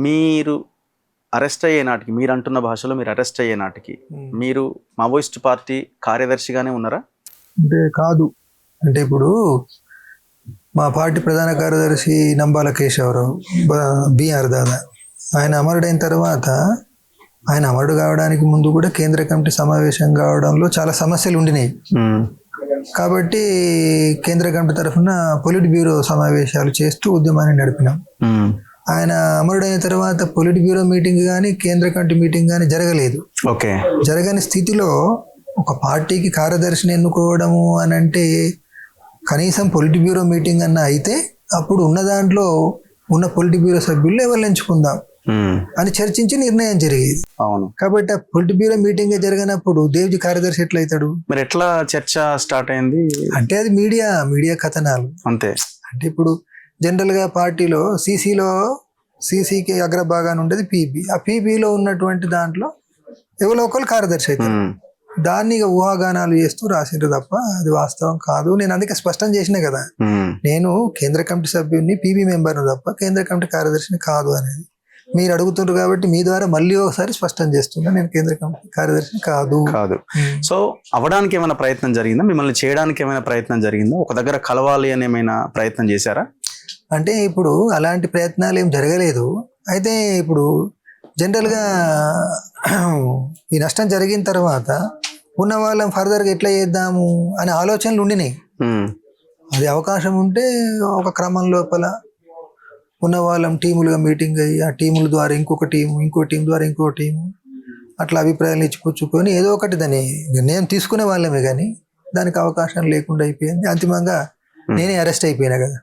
మీరు అరెస్ట్ అయ్యే నాటికి, మీరు అంటున్న భాషలో మీరు అరెస్ట్ అయ్యే నాటికి మీరు మావోయిస్ట్ పార్టీ కార్యదర్శిగానే ఉన్నారా? అంటే కాదు. అంటే ఇప్పుడు మా పార్టీ ప్రధాన కార్యదర్శి నంబాల కేశవరావు బిఆర్ దాదా, ఆయన అమరుడైన తర్వాత, ఆయన అమరుడు కావడానికి ముందు కూడా కేంద్ర కమిటీ సమావేశం కావడంలో చాలా సమస్యలు ఉండినాయి. కాబట్టి కేంద్ర కమిటీ తరఫున పొలిట్ బ్యూరో సమావేశాలు చేస్తూ ఉద్యమాన్ని నడిపినాం. ఆయన అమరుడైన తర్వాత పొలిట్ బ్యూరో మీటింగ్ కానీ కేంద్ర కమిటీ మీటింగ్ కానీ జరగలేదు. జరగని స్థితిలో ఒక పార్టీకి కార్యదర్శిని ఎన్నుకోవడము అని అంటే కనీసం పొలిట్ బ్యూరో మీటింగ్ అన్న అయితే అప్పుడు ఉన్న దాంట్లో ఉన్న పొలిట్ బ్యూరో సభ్యులు ఎవరు ఎంచుకుందాం అని చర్చించి నిర్ణయం జరిగేది. అవును. కాబట్టి ఆ పొలిట్ బ్యూరో మీటింగ్ జరిగినప్పుడు దేవ్జీ కార్యదర్శి ఎట్లయితాడు? మరి ఎట్లా చర్చ స్టార్ట్ అయింది అంటే అది మీడియా కథనాలు అంతే. అంటే ఇప్పుడు జనరల్ గా పార్టీలో సీసీకి అగ్రభాగాన్ని ఉండేది పీబీ. ఆ పీబీలో ఉన్నటువంటి దాంట్లో ఎవరో ఒకరు కార్యదర్శి అవుతారు. దాన్ని ఇక ఊహాగానాలు చేస్తూ రాసిండ్రు తప్ప అది వాస్తవం కాదు. నేను అందుకే స్పష్టం చేసినా కదా, నేను కేంద్ర కమిటీ సభ్యుడిని, పీబీ మెంబర్ను తప్ప కేంద్ర కమిటీ కార్యదర్శిని కాదు అనేది. మీరు అడుగుతుండ్రు కాబట్టి మీ ద్వారా మళ్ళీ ఒకసారి స్పష్టం చేస్తున్నా, నేను కేంద్ర కమిటీ కార్యదర్శిని కాదు. సో అవ్వడానికి ఏమైనా ప్రయత్నం జరిగిందా? మిమ్మల్ని చేయడానికి ఏమైనా ప్రయత్నం జరిగిందా? ఒక దగ్గర కలవాలి అని ఏమైనా ప్రయత్నం చేశారా? అంటే ఇప్పుడు అలాంటి ప్రయత్నాలు ఏం జరగలేదు. అయితే ఇప్పుడు జనరల్గా ఈ నష్టం జరిగిన తర్వాత ఉన్న వాళ్ళం ఫర్దర్గా ఎట్లా చేద్దాము అనే ఆలోచనలు ఉండినాయి. అది అవకాశం ఉంటే ఒక క్రమం లోపల ఉన్న వాళ్ళం టీములుగా మీటింగ్ అయ్యి ఆ టీముల ద్వారా ఇంకో టీం ద్వారా ఇంకో టీము అట్లా అభిప్రాయాలు ఇచ్చిపుచ్చుకొని ఏదో ఒకటి దాన్ని నిర్ణయం తీసుకునే వాళ్ళమే. కానీ దానికి అవకాశం లేకుండా అయిపోయింది. అంతిమంగా నేనే అరెస్ట్ అయిపోయినా కదా.